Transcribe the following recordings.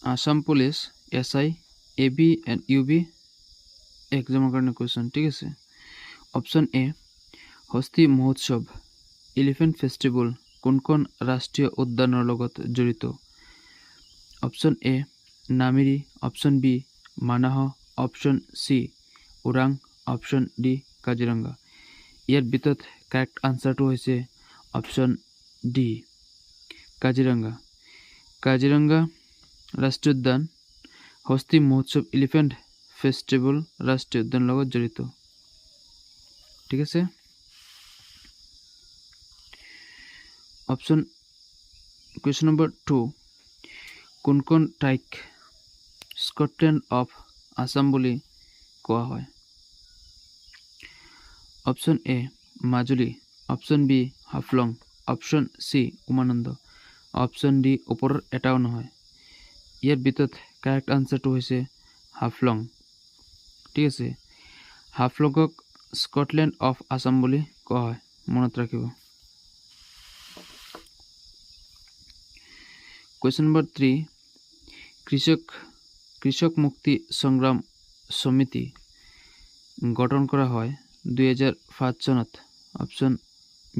Assam police SI AB and UB এক্সামৰ কাৰণে question ঠিক আছে option A Hasti Mahotsav elephant festival কোনখন ৰাষ্ট্ৰীয় উদ্যানৰ লগত জড়িত option A Nameri option B Manas option C Orang option D Kaziranga ইয়াৰ ভিতৰত কাৰেক্ট আনসাৰটো হৈছে অপশ্যন ডি কাজিৰঙা কাজিৰঙা ৰাষ্ট্ৰীয় উদ্যান হস্তি মহোৎসৱ এলিফেণ্ট ফেষ্টিভেল ৰাষ্ট্ৰীয় উদ্যানৰ লগত জড়িত ঠিক আছে অপশ্যন কুৱেশ্যন নম্বৰ 2 কোনখন ঠাইক স্কটলেণ্ড অফ আসাম বুলি কোৱা হয় option A Majuli option B Haflong option C Umananda option D ওপৰৰ এটাও নহয় ইয়াৰ ভিতৰত কাৰেক্ট আনসাৰটো হৈছে হাফলং ঠিক আছে হাফলংক স্কটলেণ্ড অফ আসাম বুলি কোৱা হয় মনত ৰাখিব কুৱেশ্যন নম্বৰ 3 কৃষক মুক্তি সংগ্ৰাম সমিতি গঠন কৰা হয় 2005 চনত অপশ্যন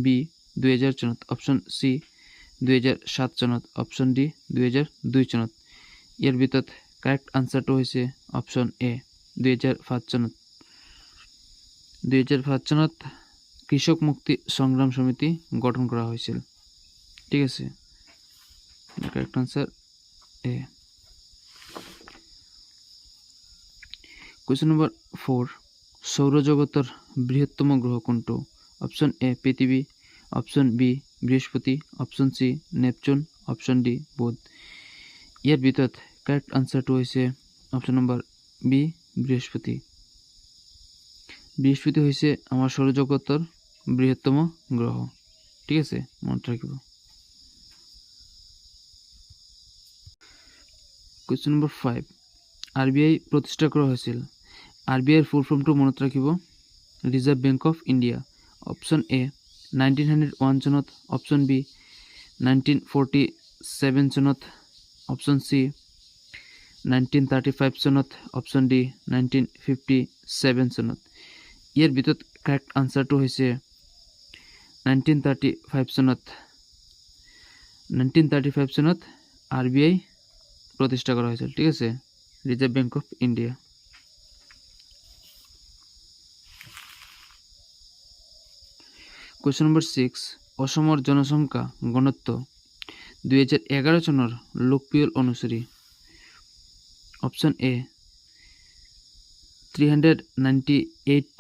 বি 2000 চনত অপশ্যন চি 2007 চনত অপশ্যন ডি 2002 চনত ইয়াৰ ভিতৰত কাৰেক্ট আনসাৰটো হৈছে অপশ্যন এ 2005 চনত 2005 চনত কৃষক মুক্তি সংগ্ৰাম সমিতি গঠন কৰা হৈছিল ঠিক আছে কারেক্ট আনসার এ কোয়েশ্চন নম্বর 4 সৌরজগতের বৃহত্তম গ্রহ কোনটো অপশন এ পৃথিবী অপশন বি বৃহস্পতি অপশন সি নেপচুন অপশন ডি বুধ ইয়াৰ ভিতৰত কাৰেক্ট আনসাৰটো হৈছে অপশন নম্বৰ বি বৃহস্পতি বৃহস্পতি হৈছে আমাৰ সৌৰজগতৰ বৃহত্তম গ্ৰহ ঠিক আছে মনত ৰাখিব Question number 5 RBI প্রতিষ্ঠা করা হয়েছিল RBI এর ফুল ফর্মটো মনত রাখিব reserve Bank of India option A 1901 চনত অপশন বি 1947 চনত অপশন সি 1935 চনত অপশন ডি 1957 চনত ইয়াৰ ভিতৰত কারেক্ট আনসারটো হৈছে 1935 চনত RBI প্রতিষ্ঠা করা হয়েছিল ঠিক আছে Reserve Bank of India question number 6 অসমৰ জনসংখ্যা ঘনত্ব 2011 চনৰ লোকপিয়ল অনুসৰি option A 398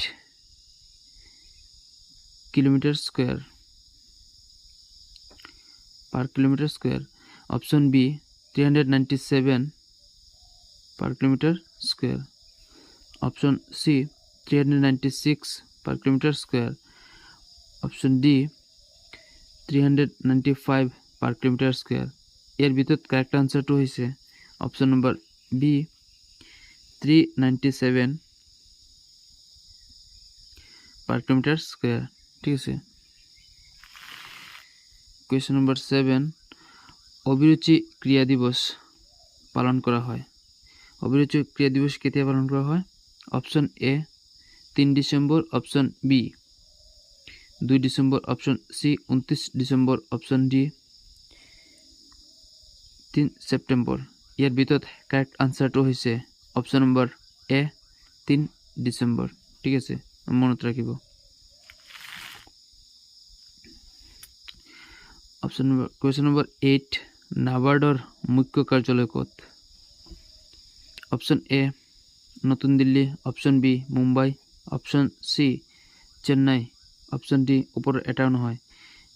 kilometre square per kilometre square option B 397 per kilometer square option C 396 per kilometer square option D 395 per kilometer square এর ভিতৰত কাৰেক্ট আনসাৰটো হৈছে option number B 397 per kilometer square ঠিক আছে কোয়েশ্চন নম্বৰ 7 অভিৰুচি ক্রিয়া দিবস পালন করা হয় অভিরুচি ক্রিয়া দিবস কেতিয়া পালন করা হয় option A 3 December option B 2 December option C 29 December option D 3 September ইয়ার ভিতৰত কাৰেক্ট আনসাৰটো হৈছে অপশন নম্বৰ এ 3 ডিসেম্বৰ ঠিক আছে মনত ৰাখিব অপশন নম্বৰ কোয়েশ্চন নম্বৰ 8 নাবাৰ্ডৰ মুখ্য কাৰ্যালয় ক'ত অপশন এ নতুন Delhi option B Mumbai option C Chennai option D ওপৰৰ এটাও নহয়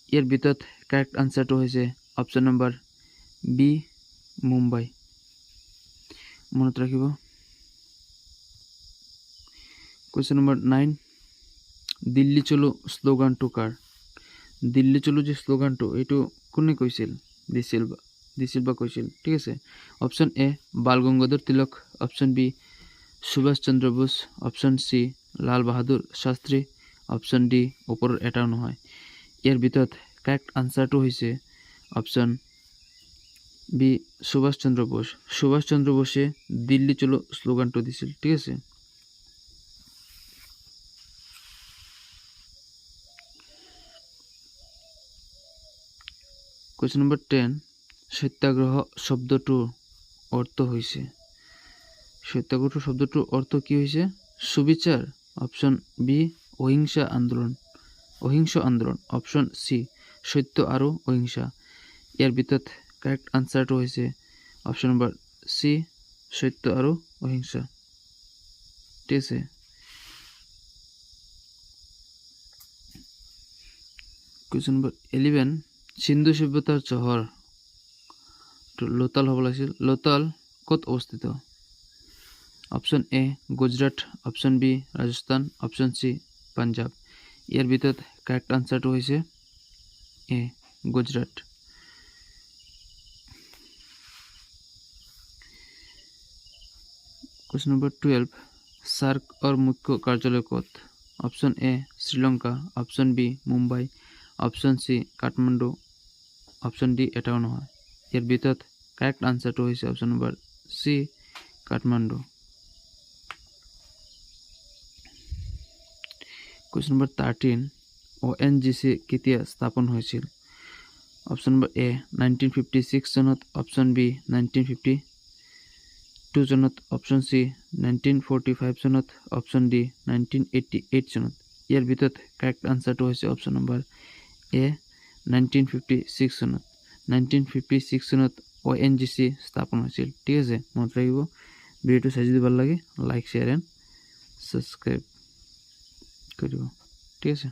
ইয়াৰ ভিতৰত কাৰেক্ট আনসাৰটো হৈছে অপশন নম্বৰ বি মুম্বাই মনত ৰাখিব কোয়েশ্চন নম্বৰ 9 দিল্লী চলো স্লোগানটো কাৰ দিল্লী চলো যে স্লোগানটো এইটো কোনে কৈছিল দিছিল বা কৈছিল ঠিক আছে option A Bal Gangadhar Tilak option B Subhash Chandra Bose option C Lal Bahadur Shastri option D ওপৰৰ এটাও নহয় ইয়াৰ ভিতৰত কারেক্ট আনসারটো হৈছে অপশন বি সুভাষ চন্দ্র বোস। সুভাষ চন্দ্র বোসে দিল্লি চলো স্লোগানটা দিছিল, ঠিক আছে। কোয়েশ্চন নম্বর 10, সত্যাগ্রহ শব্দটোৰ অৰ্থ হয়েছে, সত্যাগ্ৰহ শব্দটোৰ অৰ্থ কি হয়েছে? সুবিচাৰ, অপশন বি অহিংসা আন্দোলন, অহিংস আন্দোলন, অপশন সি সত্য আৰু অহিংসা। ইয়াৰ ভিতৰত কাৰেক্ট আনসাৰটা হয়েছে অপশন নম্বৰ সি সত্য আৰু অহিংসা, ঠিক আছে। কুৱেশ্যন নম্বৰ 11, সিন্ধু সভ্যতাৰ চহৰ লোতাল হ'ব লাগিছিল। লোতাল ক'ত অৱস্থিত? Option A Gujarat, option B Rajasthan, option C Punjab. ইয়াৰ ভিতৰত কাৰেক্ট আনসাৰটো হৈছে এ গুজৰাট। কুৱেশ্যন নম্বৰ 12, সাৰ্কৰ মুখ্য কাৰ্যালয় ক'ত? Option A Sri Lanka, option B Mumbai, option C Kathmandu, option D এটাও নহয়। ইয়াৰ ভিতৰত কাৰেক্ট আনসাৰটো হৈছে option number C Kathmandu. Question number 13, ONGC কেতিয়া স্থাপন হৈছিল? অপশন নম্বৰ এ 1956 চনত, অপশন বি 1952 চনত, অপশন সি 1945 চনত, অপশন ডি 1988 চনত। ইয়াৰ ভিতৰত কাৰেক্ট আনসাৰটো হৈছে অপশন নম্বৰ এ 1956 চনত। 1956 চনত ONGC স্থাপন হৈছিল, ঠিক আছে, মনত ৰাখিব। ভিডিঅ'টো চাই যদি ভাল লাগে লাইক শ্বেয়াৰ এণ্ড ছাবস্ক্ৰাইব কৰিব, ঠিক আছে।